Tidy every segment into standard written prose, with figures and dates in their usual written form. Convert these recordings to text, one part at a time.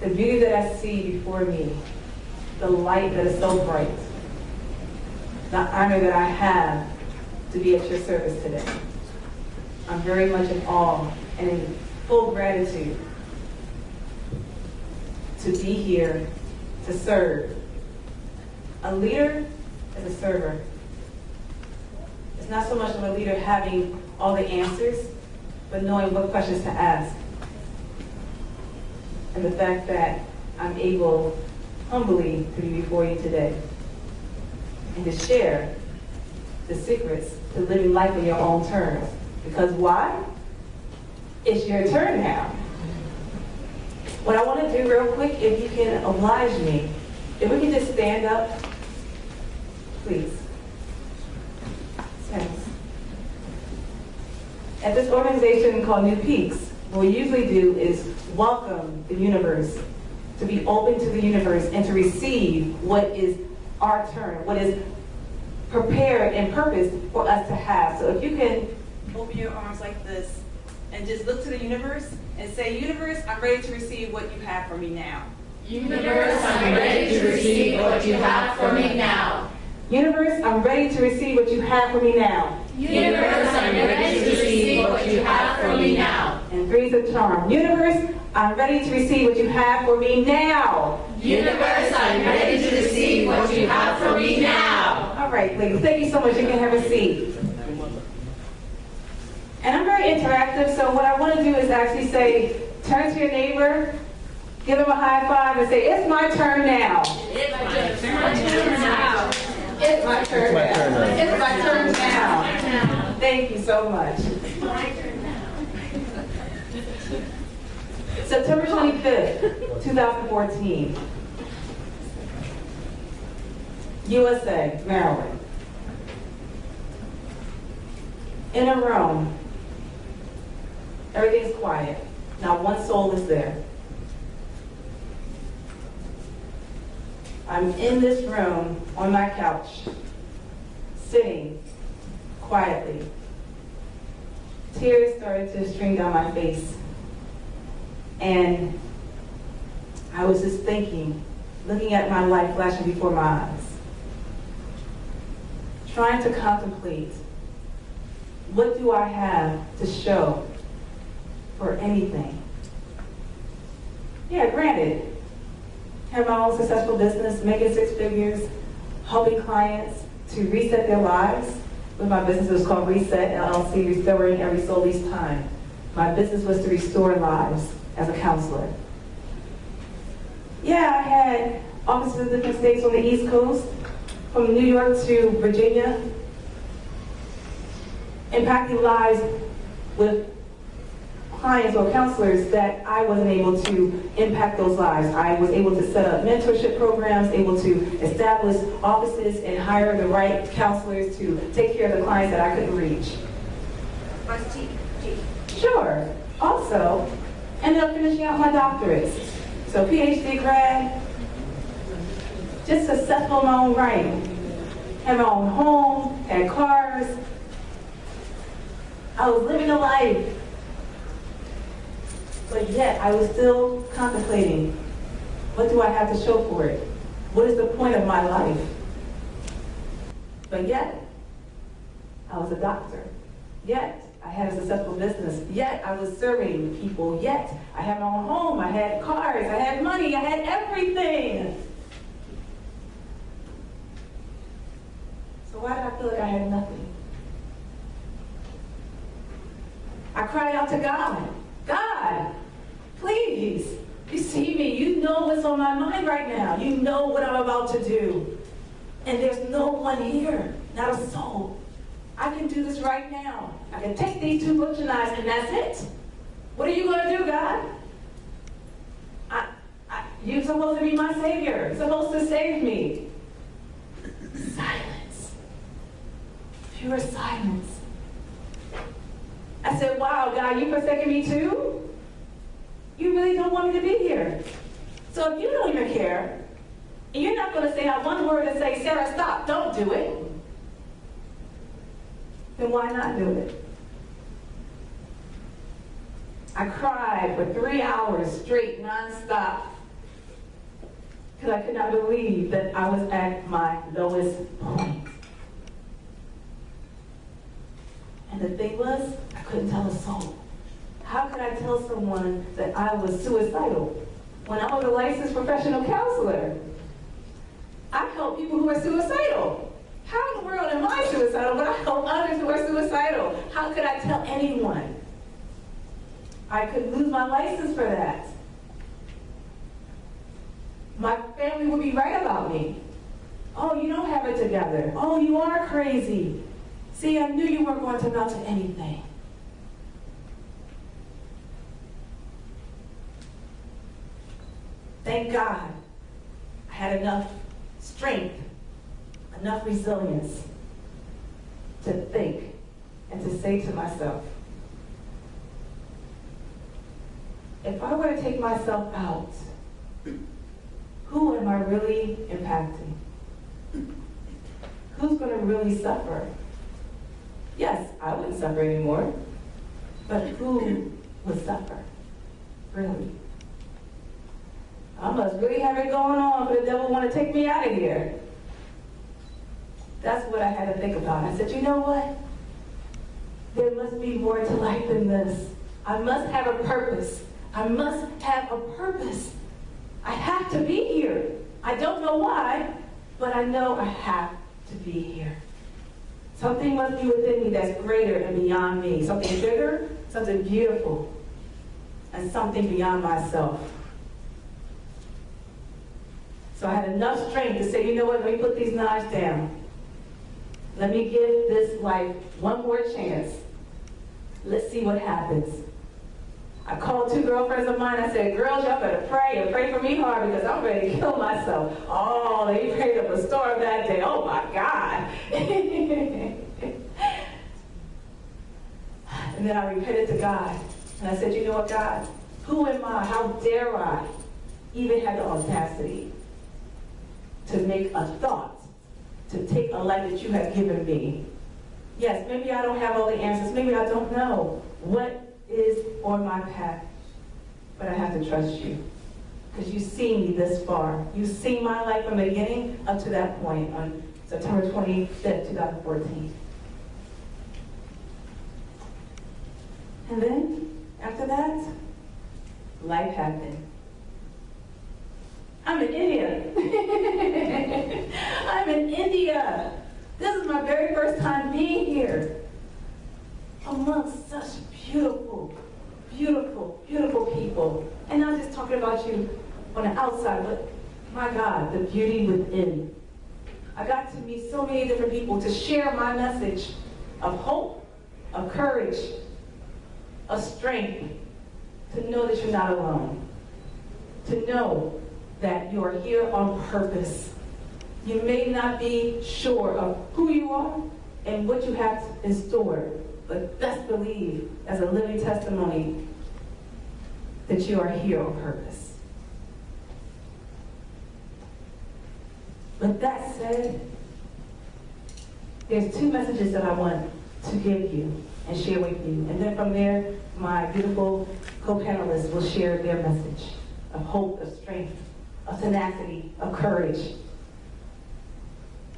the beauty that I see before me, the light that is so bright, the honor that I have to be at your service today. I'm very much in awe and in full gratitude to be here to serve. A leader is a server. It's not so much of a leader having all the answers, but knowing what questions to ask. And the fact that I'm able humbly to be before you today and to share the secrets to living life on your own terms. Because why? It's your turn now. What I want to do real quick, if you can oblige me, if we can just stand up, please. Thanks. At this organization called New Peaks, what we usually do is welcome the universe, to be open to the universe and to receive what is our turn, what is prepared and purposed for us to have. So if you can open your arms like this and just look to the universe and say, universe, I'm ready to receive what you have for me now. Universe, I'm ready to receive what you have for me now. Universe, I'm ready to receive what you have for me now. Universe, I'm ready to receive what you have for me now. And three's a charm. Universe, I'm ready to receive what you have for me now. Universe, I'm ready to receive what you have for me now. All right, ladies, thank you so much. You can have a seat. And I'm very interactive, so what I want to do is actually say, turn to your neighbor, give him a high five, and say, it's my turn now. It's my turn now. It's my turn now. It's my turn now. Thank you so much. My turn now. September 25th, 2014. USA, Maryland. In a room, everything's quiet. Not one soul is there. I'm in this room on my couch, sitting quietly. Tears started to stream down my face. And I was just thinking, looking at my life flashing before my eyes, trying to contemplate, what do I have to show for anything? Yeah, granted, have my own successful business, making six figures, helping clients to reset their lives. With my business, it was called Reset LLC, Restoring Every Soul Each Time. My business was to restore lives as a counselor. Yeah, I had offices in different states on the East Coast, from New York to Virginia, impacting lives with clients or counselors that I wasn't able to impact those lives. I was able to set up mentorship programs, able to establish offices and hire the right counselors to take care of the clients that I couldn't reach. Sure. Also, ended up finishing out my doctorates. So PhD grad, just successful in my own right. Had my own home, had cars. I was living a life. But yet, I was still contemplating, what do I have to show for it? What is the point of my life? But yet, I was a doctor. Yet, I had a successful business. Yet, I was serving people. Yet, I had my own home. I had cars. I had money. I had everything. So why did I feel like I had nothing? I cried out to God. God, please, you see me. You know what's on my mind right now. You know what I'm about to do. And there's no one here, not a soul. I can do this right now. I can take these two butcher knives and that's it. What are you going to do, God? You're supposed to be my savior. You're supposed to save me. Silence. Pure silence. I said, wow, God, you forsaken me too? You really don't want me to be here. So if you don't even care, and you're not going to say out one word and say, Sarah, stop, don't do it, then why not do it? I cried for 3 hours straight, nonstop, because I could not believe that I was at my lowest point. And the thing was, I couldn't tell a soul. How could I tell someone that I was suicidal when I was a licensed professional counselor? I help people who are suicidal. How in the world am I suicidal when I help others who are suicidal? How could I tell anyone? I could lose my license for that. My family would be right about me. Oh, you don't have it together. Oh, you are crazy. See, I knew you weren't going to amount to anything. Thank God I had enough strength, enough resilience to think and to say to myself, if I were to take myself out, who am I really impacting? Who's going to really suffer? Yes, I wouldn't suffer anymore, but who would suffer? Really? I must really have it going on for the devil want to take me out of here. That's what I had to think about. I said, you know what? There must be more to life than this. I must have a purpose. I must have a purpose. I have to be here. I don't know why, but I know I have to be here. Something must be within me that's greater and beyond me. Something bigger, something beautiful, and something beyond myself. So I had enough strength to say, you know what, let me put these knives down. Let me give this life one more chance. Let's see what happens. I called 2 girlfriends of mine. I said, girls, y'all better pray and pray for me hard because I'm ready to kill myself. Oh, they prayed up a storm that day. Oh my God. And then I repented to God. And I said, you know what, God? Who am I? How dare I even have the audacity to make a thought, to take a life that you have given me? Yes, maybe I don't have all the answers. Maybe I don't know what is on my path, but I have to trust you because you've seen me this far. You've seen my life from the beginning up to that point on September 25th, 2014. And then, after that, life happened. I'm in India. I'm in India. This is my very first time being here amongst such beautiful, beautiful, beautiful people. And not just talking about you on the outside, but my God, the beauty within. I got to meet so many different people to share my message of hope, of courage, of strength, to know that you're not alone, to know that you are here on purpose. You may not be sure of who you are and what you have in store, but best believe, as a living testimony, that you are here on purpose. With that said, there's 2 messages that I want to give you and share with you. And then from there, my beautiful co-panelists will share their message of hope, of strength, of tenacity, of courage.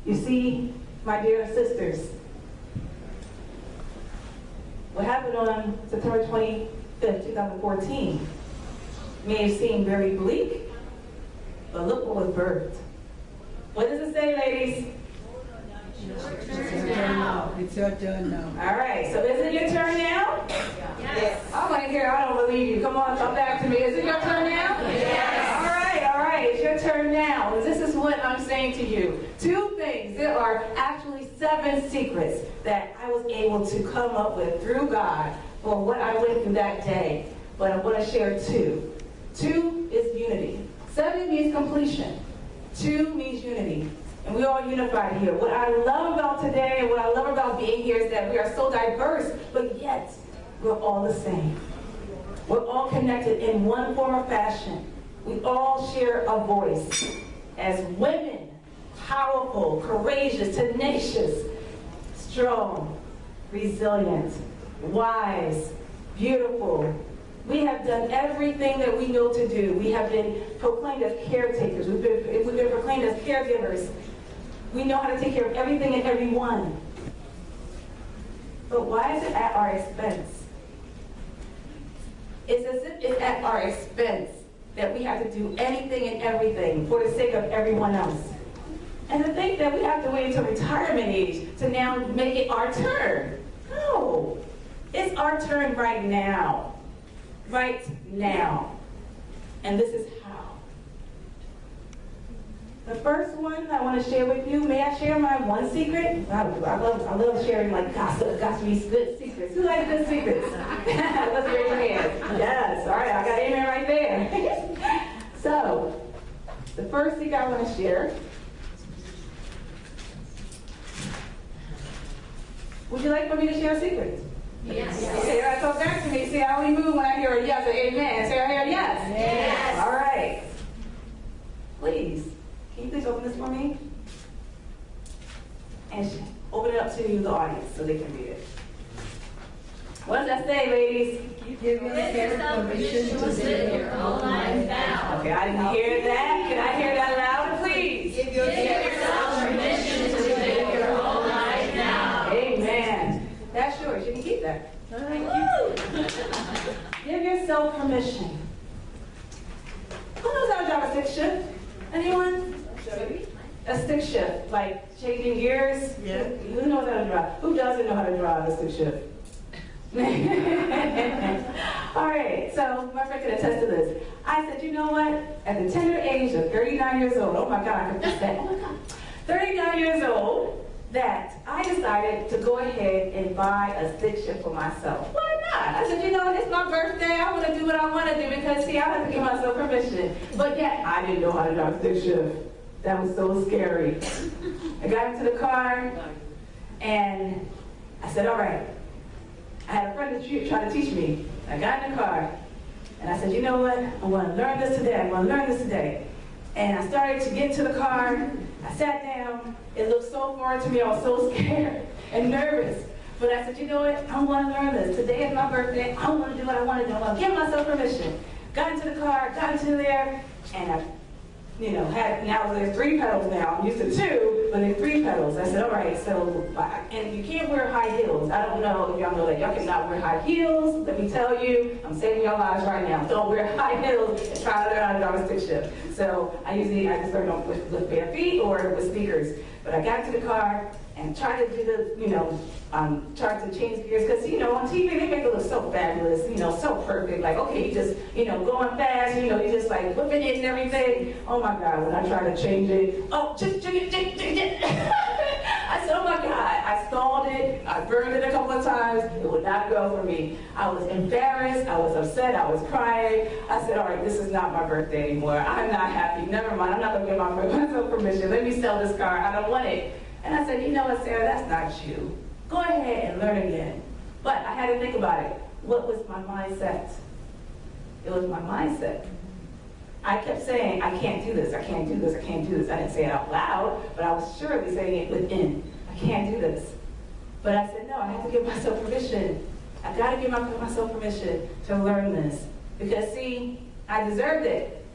You see, my dear sisters, what happened on September 25th, 2014 may have seemed very bleak, but look what was birthed. What does it say, ladies? It's your turn now. It's your turn now. All right, so is it your turn now? Yes. I want to hear, I don't believe you. Come on, come back to me. Is it your turn now? Yes. All right, it's your turn now. This is what I'm saying to you. 2 things. There are actually 7 secrets that I was able to come up with through God for what I went through that day. But I want to share 2. 2 is unity. 7 means completion. 2 means unity. And we're all unified here. What I love about today and what I love about being here is that we are so diverse, but yet we're all the same. We're all connected in one form or fashion. We all share a voice as women, powerful, courageous, tenacious, strong, resilient, wise, beautiful, We have done everything that we know to do. We have been proclaimed as caretakers. We've been proclaimed as caregivers. We know how to take care of everything and everyone. But why is it at our expense? It's as if it's at our expense that we have to do anything and everything for the sake of everyone else. And to think that we have to wait until retirement age to now make it our turn. No. It's our turn right now. Right now. And this is how. The first one I want to share with you, may I share my one secret? I love sharing like gossipy good secrets. Who likes good secrets? Let's raise your hand. Yes, all right, I got amen right there. So, the first secret I want to share. Would you like for me to share a secret? Yes. Okay, all right, so back to me. See, I only move when I hear a yes or amen. Say I hear a yes. Yes. All right. Please, can you please open this for me? And open it up to the audience so they can read it. What does that say, ladies? Give yourself permission to live your own life now. Okay, I didn't hear that. Can I hear that louder, please? Give yourself permission to live your own life now. Amen. That's yours. You can keep that. Thank you. Give yourself permission. Who knows how to drive a stick shift? Anyone? A stick shift, like changing gears? Yeah. Who knows how to drive? Who doesn't know how to drive a stick shift? All right, so my friend can attest to this. I said, you know what? At the tender age of 39 years old, oh my God, I confess that. Oh my God. 39 years old, that I decided to go ahead and buy a stick shift for myself. Why not? I said, you know, it's my birthday. I want to do what I want to do because, see, I have to give myself permission. But yet, I didn't know how to drive a stick shift. That was so scary. I got into the car, and I said, all right. I had a friend that tried to teach me. I got in the car, and I said, you know what? I'm going to learn this today. I'm going to learn this today. And I started to get to the car. I sat down. It looked so foreign to me. I was so scared and nervous. But I said, you know what? I'm going to learn this. Today is my birthday. I'm going to do what I want to do. I'm going to give myself permission. Got into the car, got into there, and I now there's 3 pedals now. I'm used to 2, but there's 3 pedals. I said, all right, so, and you can't wear high heels. I don't know if y'all know that. Y'all cannot wear high heels. Let me tell you, I'm saving your lives right now. Don't wear high heels and try to learn how to drive a stick shift. So I just learned on with bare feet or with speakers. But I got into the car and tried to do the, tried to change gears. Because, on TV, they make it look so fabulous, so perfect. Like, okay, you just, going fast, you just like whipping it and everything. Oh my God, when I tried to change it, I said, oh my God, I stalled it, I burned it a couple of times, it would not go for me. I was embarrassed, I was upset, I was crying. I said, all right, this is not my birthday anymore. I'm not happy, never mind, I'm not gonna give myself permission. Let me sell this car, I don't want it. And I said, you know what, Sarah, that's not you. Go ahead and learn again. But I had to think about it. What was my mindset? It was my mindset. I kept saying, I can't do this, I can't do this, I can't do this. I didn't say it out loud, but I was surely saying it within. I can't do this. But I said, no, I have to give myself permission. I gotta give myself permission to learn this. Because see, I deserved it.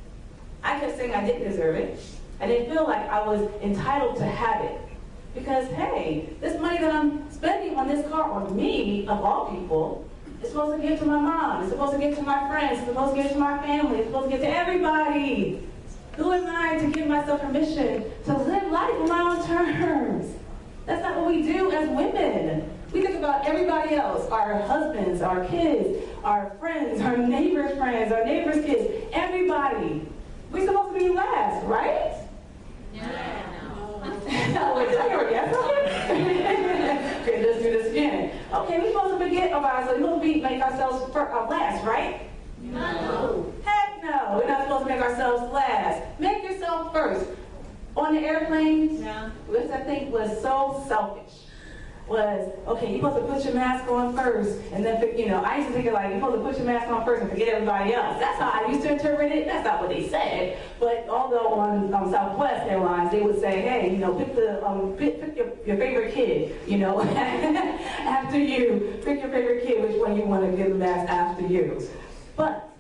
I kept saying I didn't deserve it. I didn't feel like I was entitled to have it. Because hey, this money that I'm spending on this car, on me, of all people, it's supposed to give to my mom, it's supposed to give to my friends, it's supposed to give to my family, it's supposed to give to everybody. Who am I to give myself permission to live life on my own terms? That's not what we do as women. We think about everybody else, our husbands, our kids, our friends, our neighbors' friends, our neighbors' kids, everybody. We're supposed to be last, right? Yeah. Okay, let's do this again. Okay, we're supposed to forget about ourselves. We're supposed to make ourselves last, right? No. Heck no. We're not supposed to make ourselves last. Make yourself first. On the airplane, which I think was so selfish, was, okay, you're supposed to put your mask on first, and then, I used to think like, you're supposed to put your mask on first and forget everybody else. That's how I used to interpret it. That's not what they said. But although on Southwest Airlines, they would say, hey, pick your favorite kid, after you. Pick your favorite kid, which one you want to give the mask after you. But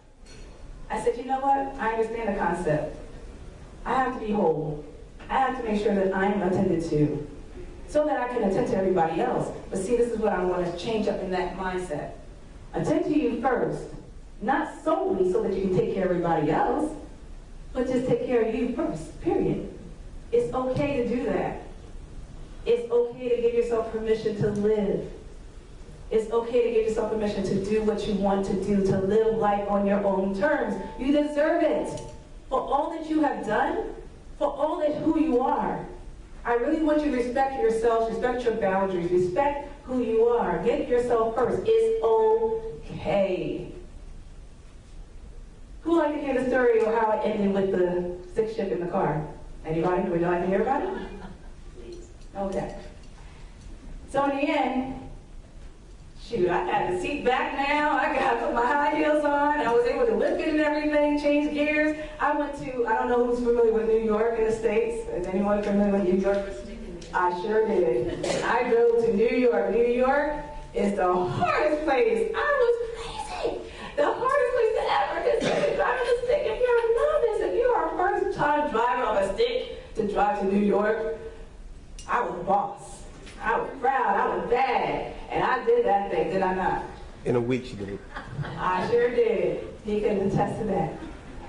I said, you know what? I understand the concept. I have to be whole. I have to make sure that I'm attended to so that I can attend to everybody else. But see, this is what I want to change up in that mindset. Attend to you first, not solely so that you can take care of everybody else, but just take care of you first, period. It's okay to do that. It's okay to give yourself permission to live. It's okay to give yourself permission to do what you want to do, to live life on your own terms. You deserve it. For all that you have done, for all that who you are. I really want you to respect yourself, respect your boundaries, respect who you are. Get yourself first. It's okay. Who like to hear the story of how it ended with the sick ship in the car? Anybody? Would you like to hear about it? Okay. So in the end, shoot, I had the seat back now. I got to put my high heels on. I was able to lift it and everything, change gears. I went to, I don't know who's familiar with New York in the States. Is anyone familiar with New York? I sure did. I drove to New York. New York is the hardest place. I was crazy. The hardest place to ever consider driving a stick. If you're a novice, if you are a first time driver of a stick to drive to New York, I was the boss. I was proud, I was bad, and I did that thing, did I not? In a week she did it. I sure did. He can attest to that.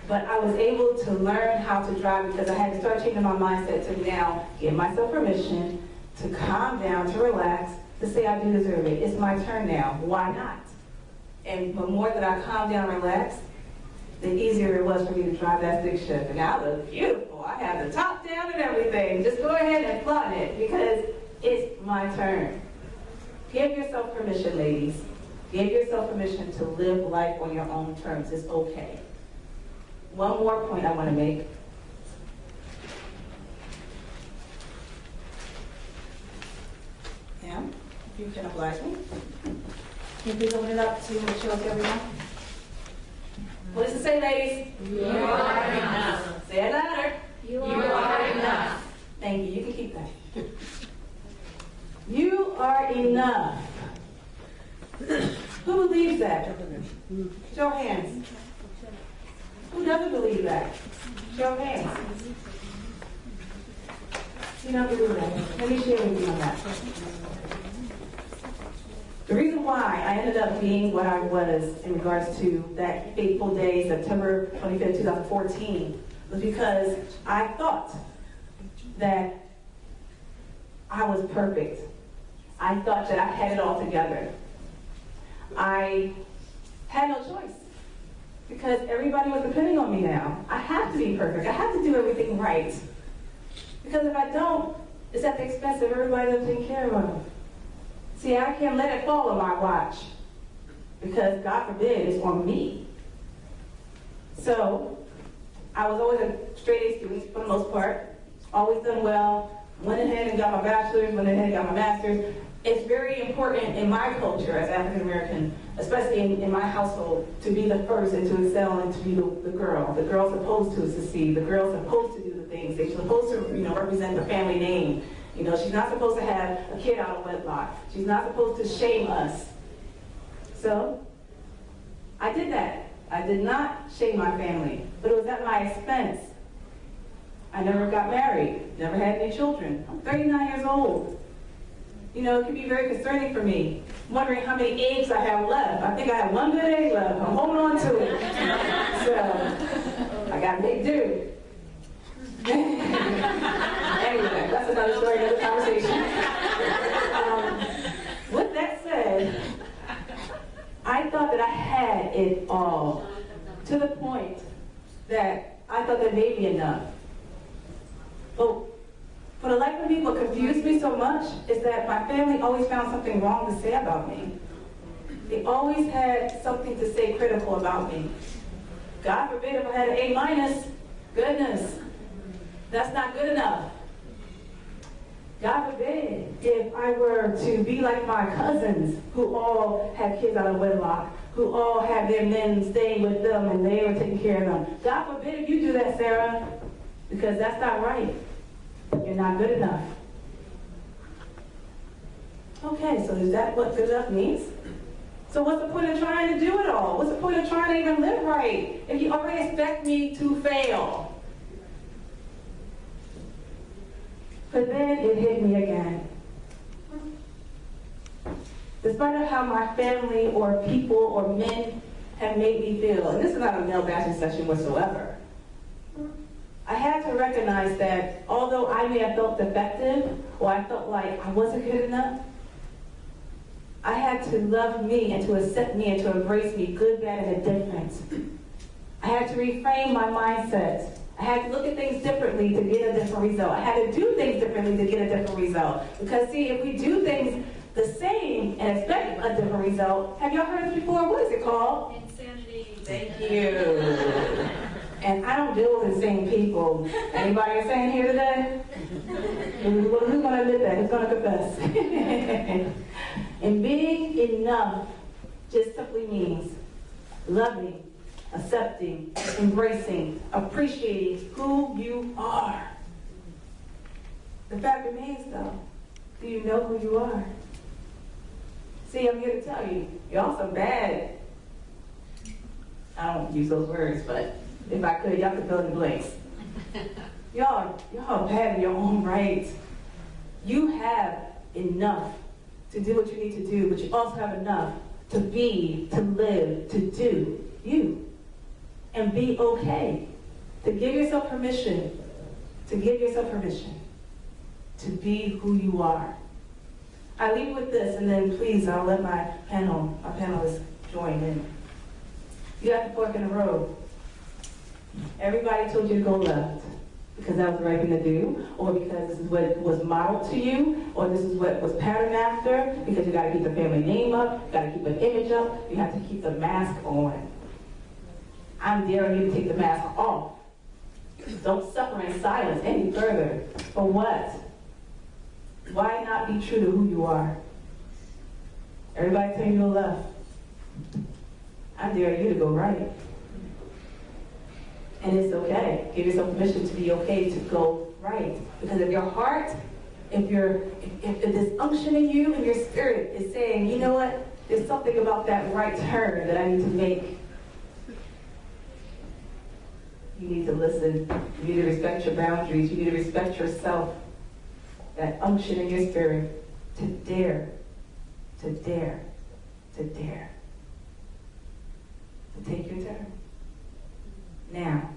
But I was able to learn how to drive because I had to start changing my mindset to now give myself permission to calm down, to relax, to say I do deserve it. It's my turn now. Why not? And the more that I calmed down and relaxed, the easier it was for me to drive that stick shift. And now I look beautiful. I have the top down and everything. Just go ahead and flaunt it because it's my turn. Give yourself permission, ladies. Give yourself permission to live life on your own terms. It's okay. One more point I want to make. Yeah, if you can oblige me. Can you please open it up to show to everyone? What does it say, ladies? You are enough. Say it louder. You are enough. Thank you. You can keep that. You are enough. Who believes that? Show hands. Who doesn't believe that? Show hands. You don't believe that. Let me share with you on that. The reason why I ended up being what I was in regards to that fateful day, September 25th, 2014, was because I thought that I was perfect. I thought that I had it all together. I had no choice because everybody was depending on me now. I have to be perfect. I have to do everything right. Because if I don't, it's at the expense of everybody I'm taking care of. See, I can't let it fall on my watch because God forbid it's on me. So I was always a straight A student for the most part, always done well, went ahead and got my bachelor's, went ahead and got my master's. It's very important in my culture as African American, especially in my household, to be the first and to excel and to be the girl. The girl's supposed to succeed. The girl's supposed to do the things. They're supposed to, represent the family name. She's not supposed to have a kid out of wedlock. She's not supposed to shame us. So I did that. I did not shame my family, but it was at my expense. I never got married, never had any children. I'm 39 years old. It can be very concerning for me, wondering how many eggs I have left. I think I have one good egg left. I'm holding on to it. So I got to make do. Anyway, that's another story, another conversation. With that said, I thought that I had it all to the point that I thought that may be enough. But for the life of me, what confused me so much is that my family always found something wrong to say about me. They always had something to say critical about me. God forbid if I had an A-, goodness, that's not good enough. God forbid if I were to be like my cousins who all had kids out of wedlock, who all had their men staying with them and they were taking care of them. God forbid if you do that, Sarah, because that's not right. You're not good enough. Okay, so is that what good enough means? So what's the point of trying to do it all? What's the point of trying to even live right if you already expect me to fail? But then it hit me again. Despite of how my family or people or men have made me feel, and this is not a male bashing session whatsoever, I had to recognize that although I may have felt defective or I felt like I wasn't good enough, I had to love me and to accept me and to embrace me, good, bad, and indifferent. I had to reframe my mindset. I had to look at things differently to get a different result. I had to do things differently to get a different result. Because see, if we do things the same and expect a different result, have y'all heard this before? What is it called? Insanity. Thank you. And I don't deal with insane people. Anybody insane here today? Who's going to admit that? Who's going to confess? And being enough just simply means loving, accepting, embracing, appreciating who you are. The fact remains though, do you know who you are? See, I'm here to tell you, y'all some bad. I don't use those words, but if I could, y'all could fill in the blanks. Y'all bad in your own right. You have enough to do what you need to do, but you also have enough to be, to live, to do you. And be okay. To give yourself permission. To be who you are. I leave with this, and then please, I'll let my panelists join in. You got the fork in the road. Everybody told you to go left because that was the right thing to do, or because this is what was modeled to you, or this is what was patterned after, because you got to keep the family name up, you got to keep an image up, you have to keep the mask on. I'm daring you to take the mask off. Don't suffer in silence any further. For what? Why not be true to who you are? Everybody tell you to go left. I dare you to go right. And it's okay. Give yourself permission to be okay to go right. Because if your heart, if this unction in you and your spirit is saying, you know what, there's something about that right turn that I need to make. You need to listen. You need to respect your boundaries. You need to respect yourself. That unction in your spirit to dare to take your turn. Now.